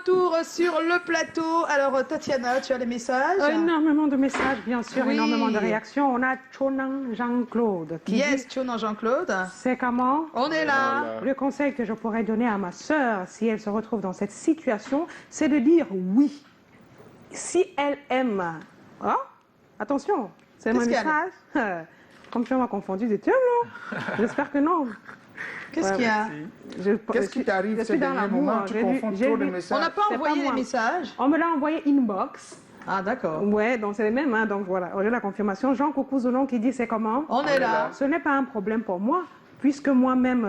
retour sur le plateau. Alors, Tatiana, tu as les messages? Énormément de messages, bien sûr, Oui. énormément de réactions. On a Chonan Jean-Claude qui dit... Chonan Jean-Claude. C'est comment? On est là. Le conseil que je pourrais donner à ma sœur, si elle se retrouve dans cette situation, c'est de dire oui. Si elle aime... Oh, attention, c'est mon message. Comme tu m'as confondu de Dieu, non? J'espère que non. Qu'est-ce qu'il y a? Qu'est-ce qui t'arrive ces derniers moments? Tu confonds trop de messages. On n'a pas envoyé les messages. On me l'a envoyé inbox. Ah, d'accord. Ouais, donc c'est les mêmes, hein, donc voilà, j'ai la confirmation. Jean Coucouzonon qui dit c'est comment? On est là. Ce n'est pas un problème pour moi, puisque moi-même,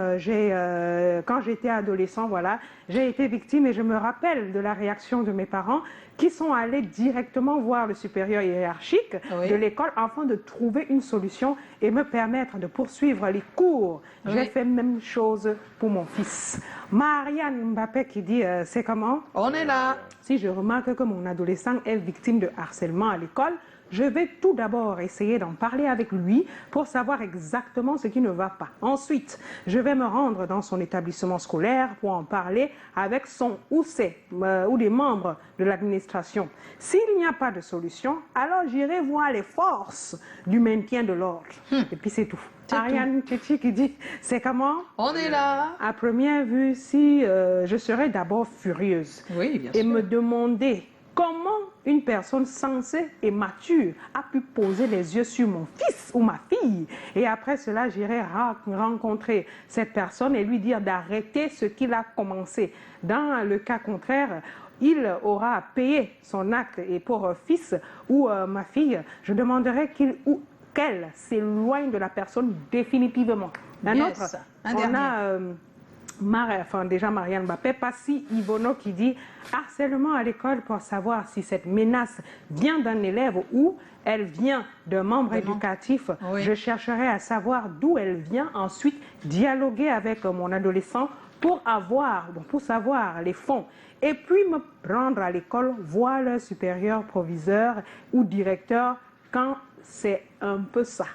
quand j'étais adolescent, voilà, j'ai été victime et je me rappelle de la réaction de mes parents qui sont allés directement voir le supérieur hiérarchique de l'école afin de trouver une solution et me permettre de poursuivre les cours. J'ai fait même chose pour mon fils. Marianne Mbappé qui dit c'est comment? On est là. Si je remarque que mon adolescent est victime de harcèlement à l'école, je vais tout d'abord essayer d'en parler avec lui pour savoir exactement ce qui ne va pas. Ensuite, je vais me rendre dans son établissement scolaire pour en parler avec son ou des membres de l'administration. S'il n'y a pas de solution, alors j'irai voir les forces du maintien de l'ordre. Et puis c'est tout. Ariane Tchétchi qui dit, c'est comment? On est là. À première vue, si je serais d'abord furieuse et me demander comment une personne sensée et mature a pu poser les yeux sur mon fils ou ma fille. Et après cela, j'irai rencontrer cette personne et lui dire d'arrêter ce qu'il a commencé. Dans le cas contraire, il aura payé son acte. Et pour fils ou ma fille, je demanderai qu'il ou qu'elle s'éloigne de la personne définitivement. Un autre, on a... déjà Marianne Mbappé, Passi Ivono qui dit harcèlement à l'école pour savoir si cette menace vient d'un élève ou elle vient d'un membre éducatif. Je chercherai à savoir d'où elle vient, ensuite dialoguer avec mon adolescent pour savoir les fonds et puis me rendre à l'école, voir le supérieur, proviseur ou directeur quand c'est un peu ça.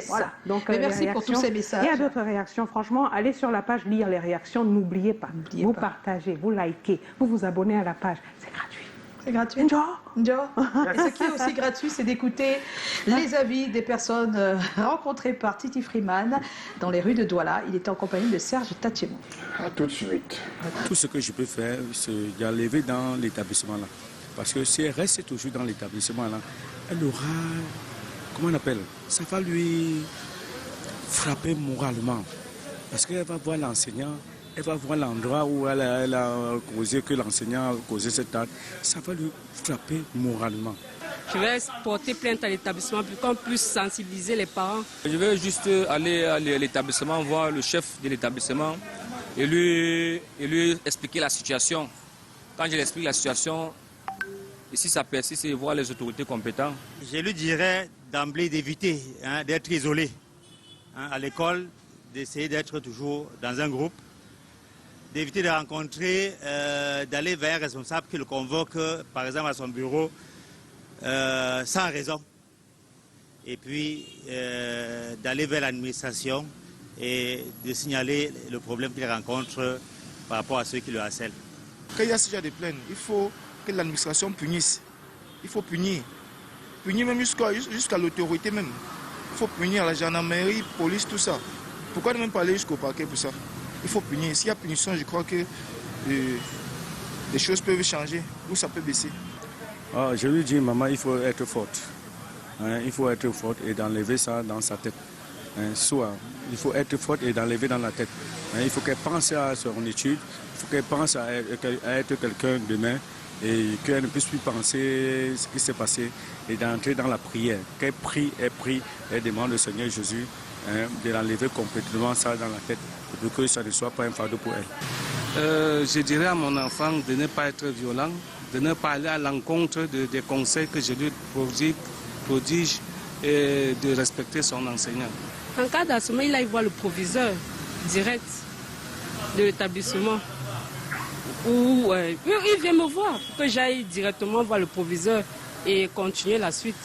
Voilà. Donc, merci pour tous ces messages. Il y a d'autres réactions. Franchement, allez sur la page lire les réactions. N'oubliez pas. Vous partagez, vous likez, vous vous abonnez à la page. C'est gratuit. C'est gratuit. Et ce qui est aussi gratuit, c'est d'écouter les avis des personnes rencontrées par Titi Freeman dans les rues de Douala. Il est en compagnie de Serge Tatiemou. À tout de suite. Tout ce que je peux faire, c'est d'enlever dans l'établissement là. Parce que si elle reste toujours dans l'établissement là, elle aura... Comment on appelle? Ça va lui frapper moralement. Parce qu'elle va voir l'enseignant, elle va voir l'endroit où elle a causé, que l'enseignant a causé cette acte. Ça va lui frapper moralement. Je vais porter plainte à l'établissement pour qu'on puisse sensibiliser les parents. Je vais juste aller à l'établissement, voir le chef de l'établissement et lui expliquer la situation. Quand je lui explique la situation, et si ça persiste, c'est voir les autorités compétentes. Je lui dirais d'emblée d'éviter d'être isolé à l'école, d'essayer d'être toujours dans un groupe, d'éviter de rencontrer, d'aller vers un responsable qui le convoque, par exemple, à son bureau, sans raison. Et puis, d'aller vers l'administration et de signaler le problème qu'il rencontre par rapport à ceux qui le harcèlent. Quand il y a ce genre de plainte, il faut que l'administration punisse. Il faut punir. Punir même jusqu'à l'autorité même. Il faut punir la gendarmerie, police, tout ça. Pourquoi ne même pas aller jusqu'au parquet pour ça? Il faut punir. S'il y a punition, je crois que les choses peuvent changer ou ça peut baisser. Je lui dis, maman, il faut être forte. Il faut être forte et d'enlever ça dans sa tête. Soit, il faut être forte et d'enlever dans la tête. Il faut qu'elle pense à son étude, il faut qu'elle pense à être quelqu'un demain et qu'elle ne puisse plus penser ce qui s'est passé et d'entrer dans la prière. Qu'elle prie, elle demande au Seigneur Jésus de l'enlever complètement ça dans la tête pour que ça ne soit pas un fardeau pour elle. Je dirais à mon enfant de ne pas être violent, de ne pas aller à l'encontre des conseils que je lui prodige et de respecter son enseignant. En cas d'harcèlement, il aille voir le proviseur direct de l'établissement. Ou il vient me voir pour que j'aille directement voir le proviseur et continuer la suite.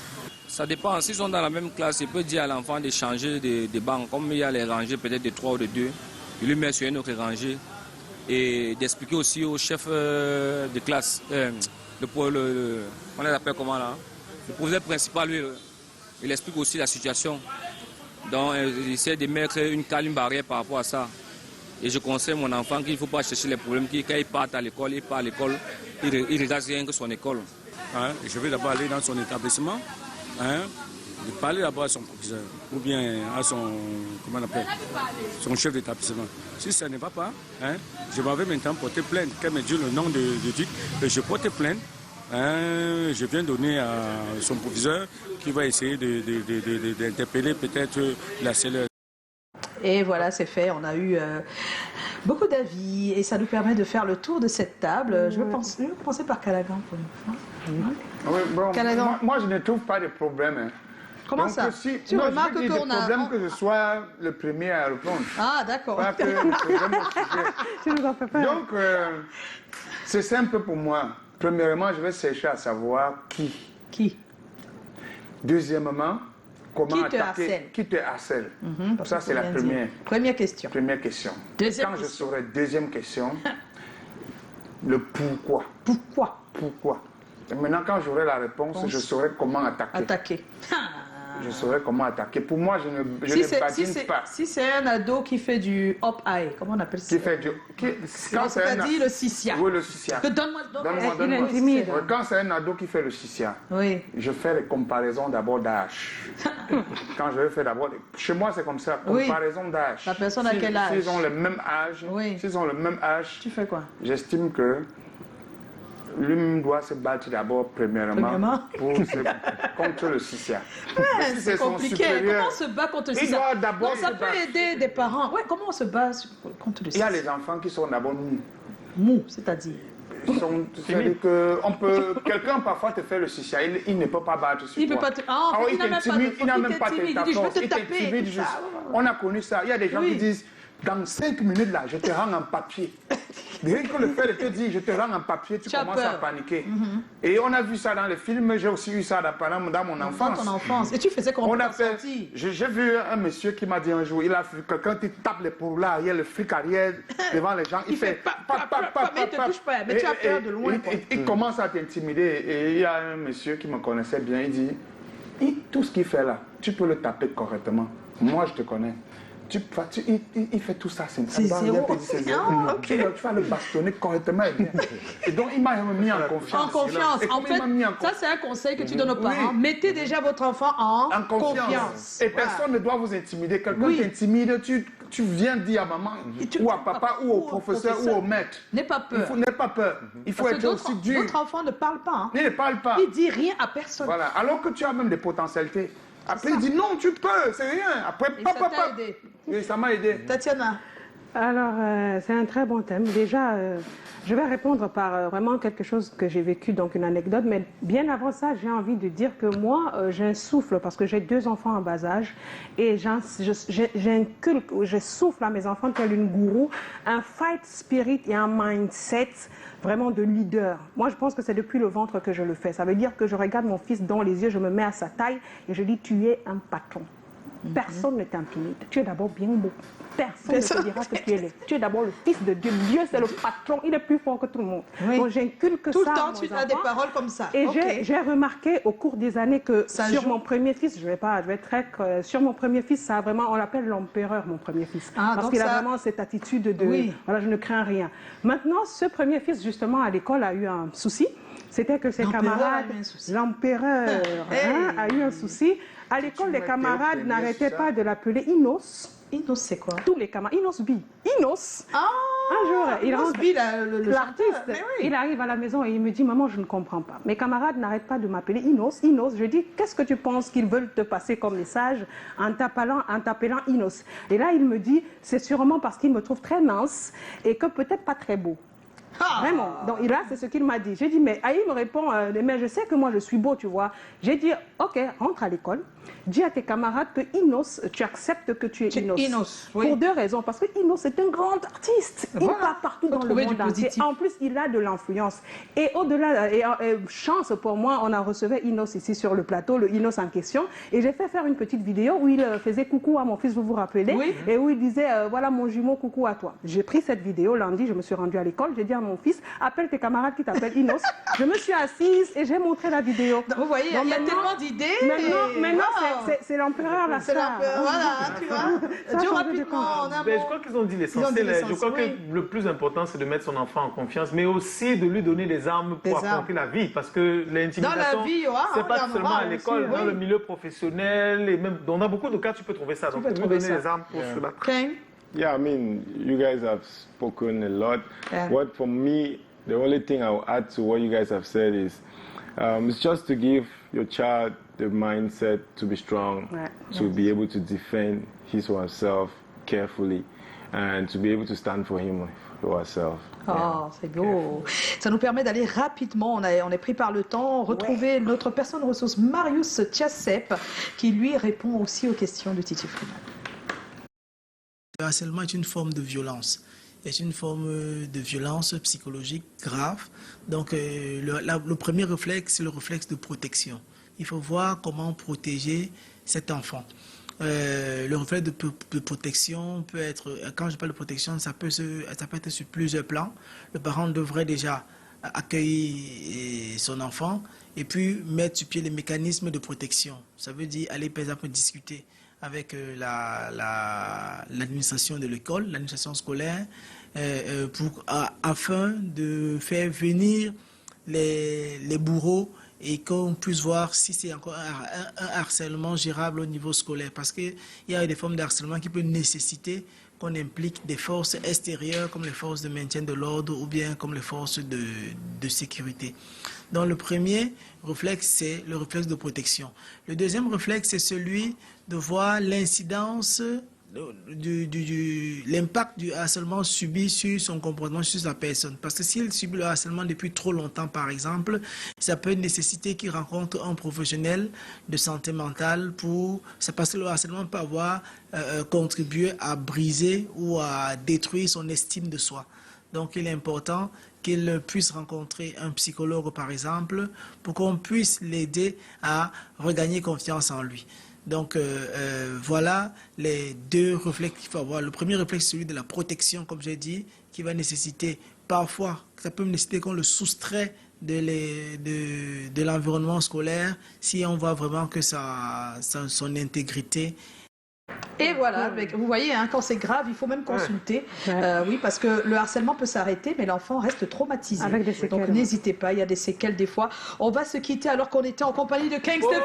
Ça dépend. S'ils sont dans la même classe, il peut dire à l'enfant de changer de banc. Comme il y a les rangées peut-être de 3 ou de 2, il lui met sur une autre rangée et d'expliquer aussi au chef de classe, on les appelle comment là, le professeur principal, lui, il explique aussi la situation. Donc, il essaie de mettre une barrière par rapport à ça. Et je conseille mon enfant qu'il ne faut pas chercher les problèmes, quand il part à l'école, il regarde rien que son école. Hein, je vais d'abord aller dans son établissement, hein, de parler d'abord à son professeur ou bien à son, comment on appelle, son chef d'établissement. Si ça ne va pas, hein, je m'avais maintenant porté plainte. Qu'elle me dit le nom de titre, je porte plainte. Hein, je viens donner à son professeur qui va essayer d'interpeller peut-être la cellule. Et voilà, c'est fait. On a eu beaucoup d'avis et ça nous permet de faire le tour de cette table. Je vais commencer par Callaghan pour une fois. Oui, bon, Callaghan. moi, je ne trouve pas de problème. Hein. Comment donc, ça Tu remarques qu'on a... problème que je sois le premier à répondre. Ah, d'accord. Pas que le problème au sujet. Tu nous en fais pas. Donc, c'est simple pour moi. Premièrement, je vais chercher à savoir qui. Qui? Deuxièmement, comment qui attaquer. Qui te harcèle. Ça, c'est la première. Première question. Première question. Deuxième Quand question. je saurai deuxième question, le pourquoi. Pourquoi? Pourquoi. Et maintenant, quand j'aurai la réponse, je saurai comment attaquer. Attaquer. Je saurai comment attaquer. Pour moi, je ne badine pas. Si c'est un ado qui fait du hop-eye, comment on appelle ça? Qui fait du... Quand c'est-à-dire le sissia. Oui, le sissia. Donne-moi. Il intimide. Quand c'est un ado qui fait le sissia, oui. Je fais les comparaisons d'abord d'âge. Quand je vais faire d'abord... Chez moi, c'est comme ça, comparaison d'âge. La personne à quel âge? S'ils ont le même âge, Tu fais quoi? J'estime que lui doit se battre d'abord premièrement contre le sissia. C'est compliqué. Comment on se bat contre le sissia? Ça peut aider des parents. Ouais, comment on se bat contre le sissia? Il y a les enfants qui sont d'abord mous. Mous, c'est-à-dire? C'est-à-dire que quelqu'un parfois te fait le sissia, il ne peut pas battre sur toi. Il n'a même pas de force. Il t'intimide juste. On a connu ça. Il y a des gens qui disent, dans 5 minutes là, je te rends un papier. Rien que le fait de te dire, je te rends un papier, tu commences à paniquer. Et on a vu ça dans les films, j'ai aussi eu ça dans mon enfance. Dans ton enfance. Et tu faisais comment? J'ai vu un monsieur qui m'a dit un jour, il a vu quelqu'un qui tape l'épaule là, il y a le flic arrière devant les gens, il fait mais il te touche pas, mais tu as peur de loin. Il commence à t'intimider et il y a un monsieur qui me connaissait bien, il dit, tout ce qu'il fait là, tu peux le taper correctement. Moi je te connais. Il fait tout ça, c'est zéro. Tu vas le bastonner correctement. Et donc, il m'a mis en confiance. En confiance. En fait, ça, c'est un conseil que tu donnes aux parents. Mettez déjà votre enfant en confiance. Et personne ne doit vous intimider. Quelqu'un t'intimide, tu viens dire à maman, ou à papa, ou au professeur, ou au maître. N'aie pas peur. N'aie pas peur. Il faut être aussi dur. Votre enfant ne parle pas. Il ne parle pas. Il dit rien à personne. Voilà. Alors que tu as même des potentialités. Après, il dit non, tu peux, c'est rien. Après, ça t'a aidé. Oui, ça m'a aidé. Tatiana. Alors, c'est un très bon thème. Déjà, je vais répondre par vraiment quelque chose que j'ai vécu, donc une anecdote. Mais bien avant ça, j'ai envie de dire que moi, j'ai un souffle, parce que j'ai 2 enfants en bas âge, et je souffle à mes enfants tel une gourou, un fight spirit et un mindset vraiment de leader. Moi, je pense que c'est depuis le ventre que je le fais. Ça veut dire que je regarde mon fils dans les yeux, je me mets à sa taille et je dis, tu es un patron. Personne ne t'intimide. Tu es d'abord bien beau. Personne ne te dira que tu es laid. Tu es d'abord le fils de Dieu. Dieu, c'est le patron. Il est plus fort que tout le monde. Oui. Donc, j'inculque ça. Tout le temps, tu as des paroles comme ça. Et j'ai remarqué au cours des années que sur mon premier fils, je vais être très... sur mon premier fils, ça a vraiment... On l'appelle l'empereur, mon premier fils. Parce qu'il a vraiment cette attitude de... Voilà, je ne crains rien. Maintenant, ce premier fils, justement, à l'école, a eu un souci. C'était que ses camarades... L'empereur a eu un souci. À l'école, les camarades n'arrêtaient pas de l'appeler Inos. Inos, c'est quoi? Tous les camarades. Inos B. Inos. Un jour, l'artiste, il arrive à la maison et il me dit, maman, je ne comprends pas. Mes camarades n'arrêtent pas de m'appeler Inos. Inos. Je dis, qu'est-ce que tu penses qu'ils veulent te passer comme message en t'appelant Inos? Et là, il me dit, c'est sûrement parce qu'il me trouve très mince et que peut-être pas très beau. Vraiment. Donc là, c'est ce qu'il m'a dit. J'ai dit, mais Aïe me répond, mais je sais que moi, je suis beau, tu vois. J'ai dit, ok, rentre à l'école. Dis à tes camarades que Inos, tu acceptes que tu es Inos. Oui. Pour 2 raisons. Parce que Inos est un grand artiste. Il part partout dans le monde entier. En plus, il a de l'influence. Et au-delà, chance pour moi, on a reçu Inos ici sur le plateau, le Inos en question. Et j'ai fait faire une petite vidéo où il faisait coucou à mon fils, vous vous rappelez, et où il disait, voilà mon jumeau, coucou à toi. J'ai pris cette vidéo lundi, je me suis rendue à l'école, j'ai dit à mon fils, appelle tes camarades qui t'appellent Inos. Je me suis assise et j'ai montré la vidéo. Vous voyez, il y a tellement d'idées. Maintenant, c'est l'empereur, la star. Voilà, tu vois. Dis rapidement, en un mot. Je crois qu'ils ont dit l'essentiel. Je crois que le plus important, c'est de mettre son enfant en confiance, mais aussi de lui donner des armes pour affronter la vie. Parce que l'intimidation, c'est pas seulement à l'école, dans le milieu professionnel, et même, on a beaucoup de cas, tu peux trouver ça. Donc, lui donner des armes pour se battre. Yeah, I mean, you guys have spoken a lot. What for me, the only thing I will add to what you guys have said is, it's just to give your child the mindset to be strong, to be able to defend his or herself carefully, and to be able to stand for him or herself. Oh, c'est beau. Ça nous permet d'aller rapidement, on est pris par le temps, retrouver notre personne ressource, Marius Tchassep, qui lui répond aussi aux questions de Titi Freeman. Le harcèlement est une forme de violence. C'est une forme de violence psychologique grave. Donc, le premier réflexe, c'est le réflexe de protection. Il faut voir comment protéger cet enfant. Le réflexe de protection peut être, quand je parle de protection, ça peut être sur plusieurs plans. Le parent devrait déjà accueillir son enfant et puis mettre sur pied les mécanismes de protection. Ça veut dire aller, par exemple, discuter avec l'administration de l'école, l'administration scolaire, afin de faire venir les bourreaux et qu'on puisse voir si c'est encore un harcèlement gérable au niveau scolaire. Parce qu'il y a des formes de harcèlement qui peuvent nécessiter qu'on implique des forces extérieures comme les forces de maintien de l'ordre ou bien comme les forces de sécurité. Donc le premier réflexe, c'est le réflexe de protection. Le deuxième réflexe, c'est celui de voir l'incidence, l'impact du harcèlement subi sur son comportement, sur sa personne. Parce que s'il subit le harcèlement depuis trop longtemps, par exemple, ça peut nécessiter qu'il rencontre un professionnel de santé mentale parce que le harcèlement peut avoir contribué à briser ou à détruire son estime de soi. Donc, il est important qu'il puisse rencontrer un psychologue, par exemple, pour qu'on puisse l'aider à regagner confiance en lui. Donc, voilà les 2 réflexes qu'il faut avoir. Le premier réflexe, celui de la protection, comme j'ai dit, qui va nécessiter parfois, ça peut nécessiter qu'on le soustrait de l'environnement scolaire si on voit vraiment que son intégrité. Et voilà, vous voyez, quand c'est grave, il faut même consulter. Oui, parce que le harcèlement peut s'arrêter, mais l'enfant reste traumatisé. Avec des séquelles. Donc n'hésitez pas, il y a des séquelles des fois. On va se quitter alors qu'on était en compagnie de King Stephen.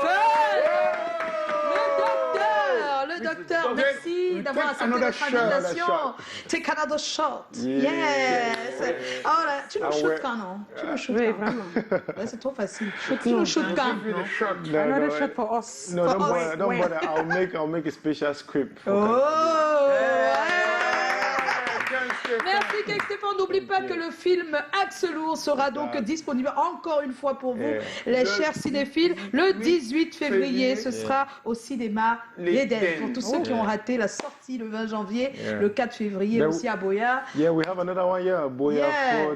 Le docteur, merci d'avoir accepté notre invitation. Take another shot. Yes. Oh là, tu nous shootes quand, non? Tu nous shootes quand? Vraiment. C'est trop facile. Tu nous shootes quand? Another shot for us. No, don't bother. I'll make a special script. Merci King Stéphane. N'oublie pas que le film Axe Lourd sera donc disponible encore une fois pour vous, les chers cinéphiles, le 18 février. Ce sera au cinéma l'Éden. Pour tous ceux qui ont raté la sortie le 20 janvier, le 4 février aussi à Boya. Yeah, we have another one here, Boya Fort,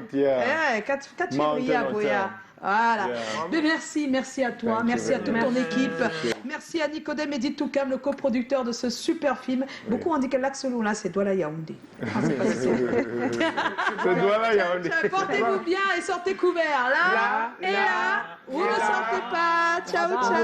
4 février à Boya. Voilà. Mais merci à toi, merci à toute ton équipe. Merci à Nicodème Edith Toukam, le coproducteur de ce super film. Beaucoup ont dit que l'Axe Lourd là, c'est Douala Yaoundé. C'est Douala Yaoundé. Portez-vous bien et sortez couverts là et là. Vous ne sortez pas. Ciao, ciao.